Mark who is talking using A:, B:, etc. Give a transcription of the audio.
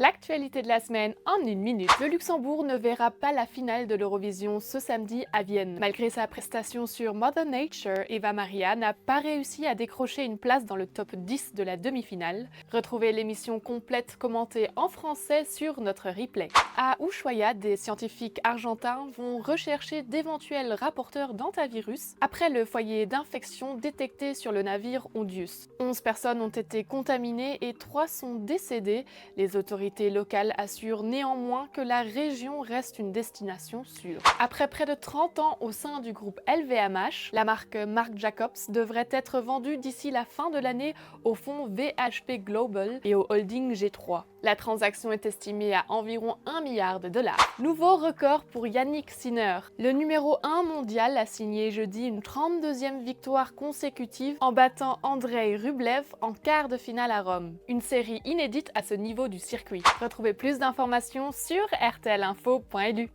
A: L'actualité de la semaine en une minute. Le Luxembourg ne verra pas la finale de l'Eurovision ce samedi à Vienne. Malgré sa prestation sur Mother Nature, Eva Maria n'a pas réussi à décrocher une place dans le top 10 de la demi-finale. Retrouvez l'émission complète commentée en français sur notre replay. À Ushuaia, des scientifiques argentins vont rechercher d'éventuels rapporteurs d'antivirus après le foyer d'infection détecté sur le navire Hondius. 11 personnes ont été contaminées et 3 sont décédées. Les autorités locales assurent néanmoins que la région reste une destination sûre. Après près de 30 ans au sein du groupe LVMH, la marque Marc Jacobs devrait être vendue d'ici la fin de l'année au fonds VHP Global et au holding G3. La transaction est estimée à environ 1 milliard de dollars. Nouveau record pour Yannick Sinner. Le numéro 1 mondial a signé jeudi une 32e victoire consécutive en battant Andrei Rublev en quart de finale à Rome. Une série inédite à ce niveau du circuit. Retrouvez plus d'informations sur rtlinfo.lu.